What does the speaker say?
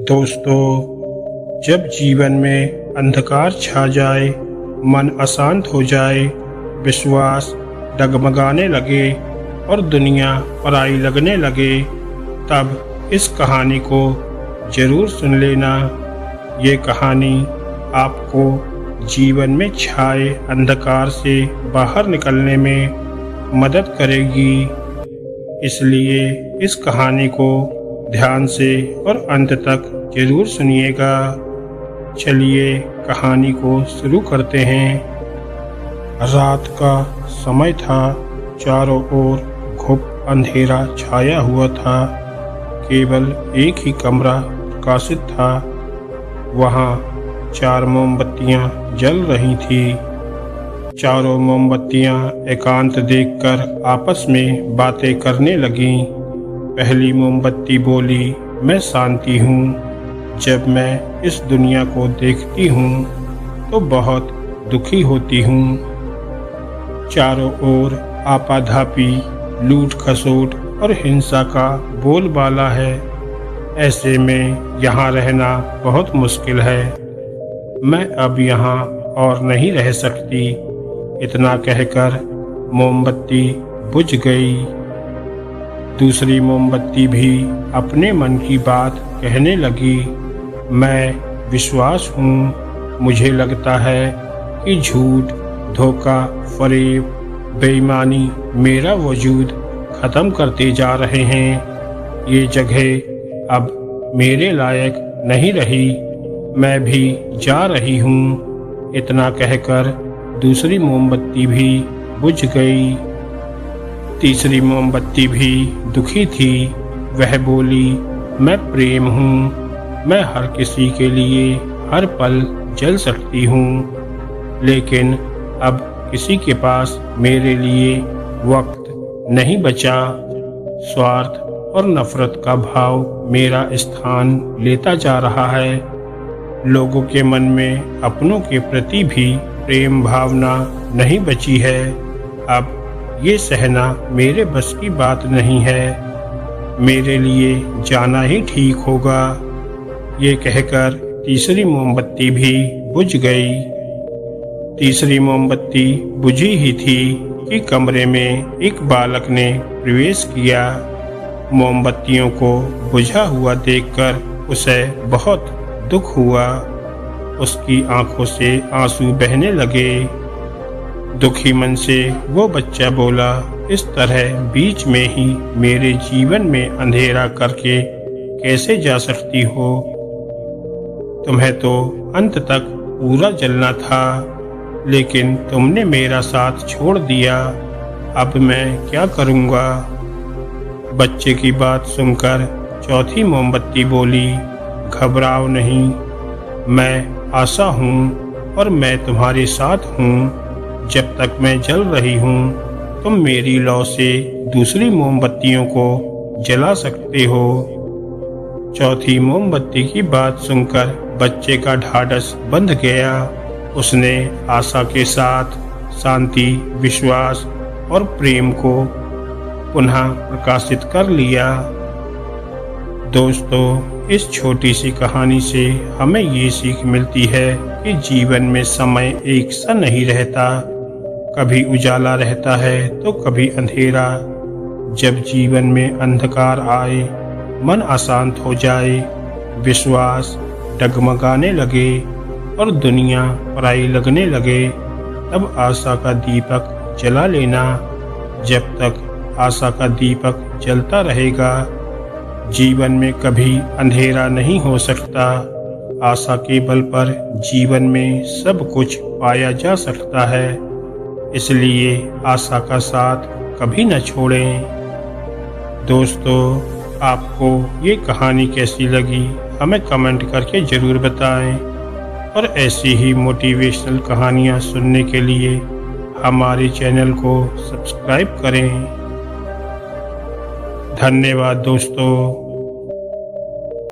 दोस्तों, जब जीवन में अंधकार छा जाए, मन अशांत हो जाए, विश्वास डगमगाने लगे और दुनिया पराई लगने लगे, तब इस कहानी को जरूर सुन लेना। ये कहानी आपको जीवन में छाए अंधकार से बाहर निकलने में मदद करेगी। इसलिए इस कहानी को ध्यान से और अंत तक जरूर सुनिएगा। चलिए कहानी को शुरू करते हैं। रात का समय था। चारों ओर घुप अंधेरा छाया हुआ था। केवल एक ही कमरा प्रकाशित था। वहाँ 4 मोमबत्तियाँ जल रही थी। चारों मोमबत्तियाँ एकांत देखकर आपस में बातें करने लगीं। पहली मोमबत्ती बोली, मैं शांति हूँ। जब मैं इस दुनिया को देखती हूँ तो बहुत दुखी होती हूँ। चारों ओर आपाधापी, लूट खसोट और हिंसा का बोलबाला है। ऐसे में यहाँ रहना बहुत मुश्किल है। मैं अब यहाँ और नहीं रह सकती। इतना कहकर मोमबत्ती बुझ गई। दूसरी मोमबत्ती भी अपने मन की बात कहने लगी, मैं विश्वास हूँ। मुझे लगता है कि झूठ, धोखा, फरेब, बेईमानी मेरा वजूद ख़त्म करते जा रहे हैं। ये जगह अब मेरे लायक नहीं रही। मैं भी जा रही हूँ। इतना कहकर दूसरी मोमबत्ती भी बुझ गई। तीसरी मोमबत्ती भी दुखी थी। वह बोली, मैं प्रेम हूँ। मैं हर किसी के लिए हर पल जल सकती हूँ, लेकिन अब किसी के पास मेरे लिए वक्त नहीं बचा। स्वार्थ और नफरत का भाव मेरा स्थान लेता जा रहा है। लोगों के मन में अपनों के प्रति भी प्रेम भावना नहीं बची है। अब ये सहना मेरे बस की बात नहीं है। मेरे लिए जाना ही ठीक होगा। ये कहकर तीसरी मोमबत्ती भी बुझ गई। तीसरी मोमबत्ती बुझी ही थी कि कमरे में एक बालक ने प्रवेश किया। मोमबत्तियों को बुझा हुआ देखकर उसे बहुत दुख हुआ। उसकी आंखों से आंसू बहने लगे। दुखी मन से वो बच्चा बोला, इस तरह बीच में ही मेरे जीवन में अंधेरा करके कैसे जा सकती हो? तुम्हें तो अंत तक पूरा जलना था, लेकिन तुमने मेरा साथ छोड़ दिया। अब मैं क्या करूँगा? बच्चे की बात सुनकर चौथी मोमबत्ती बोली, घबराओ नहीं, मैं आशा हूँ और मैं तुम्हारे साथ हूँ। जब तक मैं जल रही हूँ तुम मेरी लौ से दूसरी मोमबत्तियों को जला सकते हो। चौथी मोमबत्ती की बात सुनकर बच्चे का ढाढ़स बंध गया। उसने आशा के साथ शांति, विश्वास और प्रेम को पुनः प्रकाशित कर लिया। दोस्तों, इस छोटी सी कहानी से हमें ये सीख मिलती है कि जीवन में समय एक सा नहीं रहता। कभी उजाला रहता है तो कभी अंधेरा। जब जीवन में अंधकार आए, मन अशांत हो जाए, विश्वास डगमगाने लगे और दुनिया पराई लगने लगे, तब आशा का दीपक जला लेना। जब तक आशा का दीपक जलता रहेगा, जीवन में कभी अंधेरा नहीं हो सकता। आशा के बल पर जीवन में सब कुछ पाया जा सकता है। इसलिए आशा का साथ कभी न छोड़ें। दोस्तों, आपको ये कहानी कैसी लगी हमें कमेंट करके ज़रूर बताएं। और ऐसी ही मोटिवेशनल कहानियाँ सुनने के लिए हमारे चैनल को सब्सक्राइब करें। धन्यवाद दोस्तों।